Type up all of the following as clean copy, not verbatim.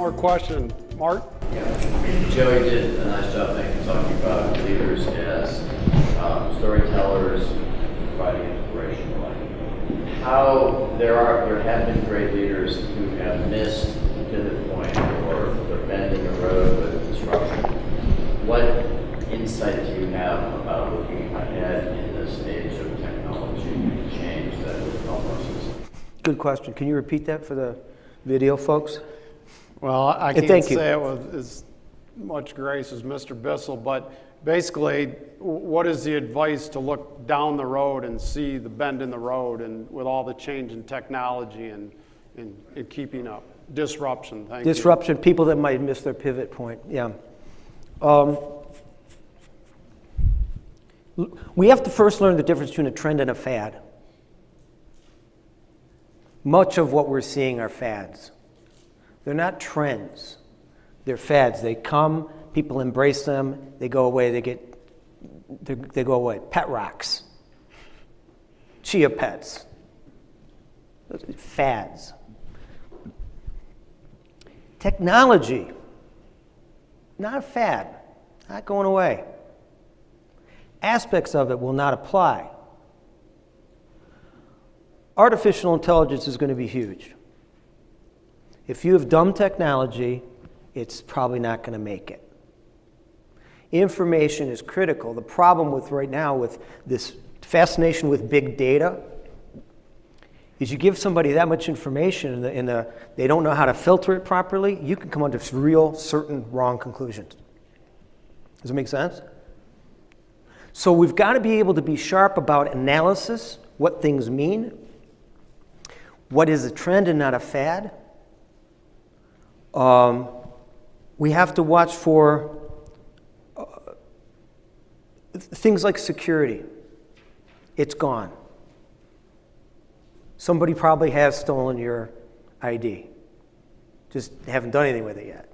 more question. Mark? Yeah. Joey did a nice job, I think, talking about leaders as storytellers, providing inspiration. How there have been great leaders who have missed the pivot point or they're bending the road with disruption. What insight do you have about looking ahead in this age of technology and change that would help us? Good question. Can you repeat that for the video folks? Well, I Thank can't you. say it with as much grace as Mr. Bissell, but basically, what is the advice to look down the road and see the bend in the road and with all the change in technology and keeping up? Disruption, thank you. Disruption, people that might miss their pivot point, yeah. We have to first learn the difference between a trend and a fad. Much of what we're seeing are fads. They're not trends. They're fads. They come, people embrace them, they go away, they go away. Pet rocks, chia pets, fads. Technology, not a fad, not going away. Aspects of it will not apply. Artificial intelligence is going to be huge. If you have dumb technology, it's probably not going to make it. Information is critical. The problem with right now with this fascination with big data is you give somebody that much information and they don't know how to filter it properly, you can come up with real, certain, wrong conclusions. Does it make sense? So we've got to be able to be sharp about analysis, what things mean, what is a trend and not a fad. We have to watch for things like security. It's gone. Somebody probably has stolen your ID. Just haven't done anything with it yet.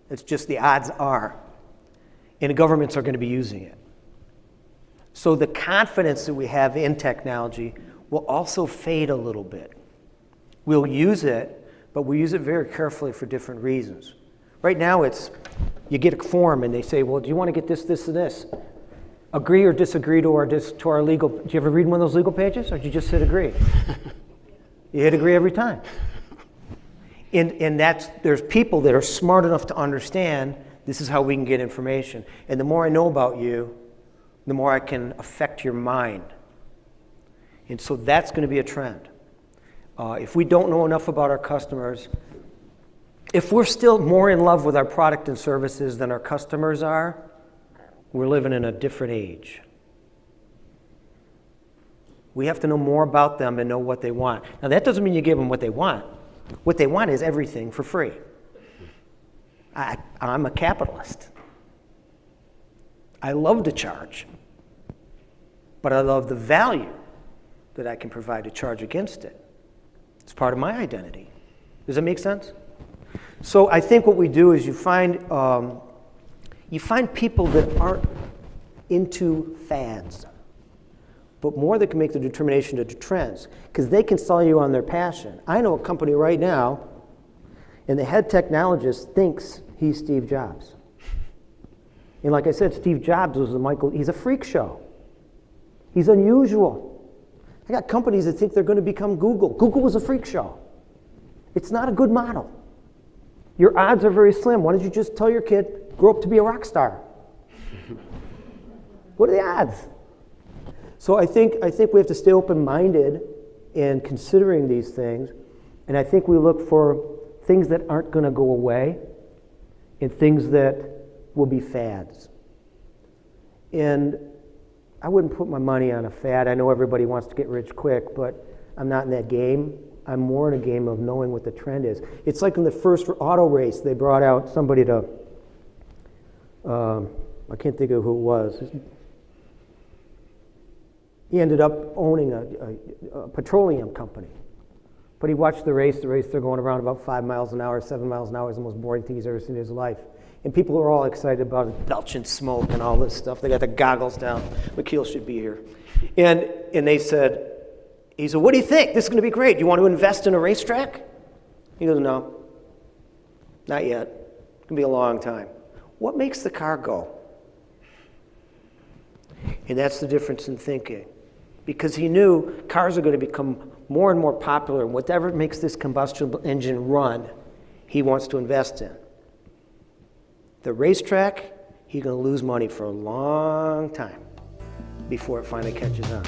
It's just the odds are. And the governments are going to be using it. So the confidence that we have in technology will also fade a little bit. We'll use it, but we use it very carefully for different reasons. Right now it's, you get a form and they say, well, do you want to get this, this, and this? Agree or disagree to our legal, do you ever read one of those legal pages, or do you just hit agree? You hit agree every time. And there's people that are smart enough to understand this is how we can get information. And the more I know about you, the more I can affect your mind. And so that's going to be a trend. If we don't know enough about our customers, if we're still more in love with our product and services than our customers are, we're living in a different age. We have to know more about them and know what they want. Now that doesn't mean you give them what they want. What they want is everything for free. I'm a capitalist. I love to charge, but I love the value that I can provide to charge against it. It's part of my identity. Does that make sense? So I think what we do is you find people that aren't into fads, but more that can make the determination to trends, because they can sell you on their passion. I know a company right now, and the head technologist thinks he's Steve Jobs. And like I said, Steve Jobs he's a freak show. He's unusual. I got companies that think they're going to become Google. Google was a freak show. It's not a good model. Your odds are very slim. Why don't you just tell your kid, grow up to be a rock star? What are the odds? So I think we have to stay open-minded in considering these things, and I think we look for things that aren't going to go away and things that will be fads. And I wouldn't put my money on a fad. I know everybody wants to get rich quick, but I'm not in that game. I'm more in a game of knowing what the trend is. It's like in the first auto race, they brought out somebody to, I can't think of who it was. He ended up owning a petroleum company. But he watched the race, they're going around about 5 miles an hour, 7 miles an hour is the most boring thing he's ever seen in his life. And people are all excited about it, belching smoke and all this stuff. They got the goggles down. McKeel should be here. And he said, what do you think? This is going to be great. You want to invest in a racetrack? He goes, no. Not yet. It's gonna be a long time. What makes the car go? And that's the difference in thinking. Because he knew cars are going to become more and more popular, and whatever makes this combustion engine run, he wants to invest in. The racetrack, he's going to lose money for a long time before it finally catches on.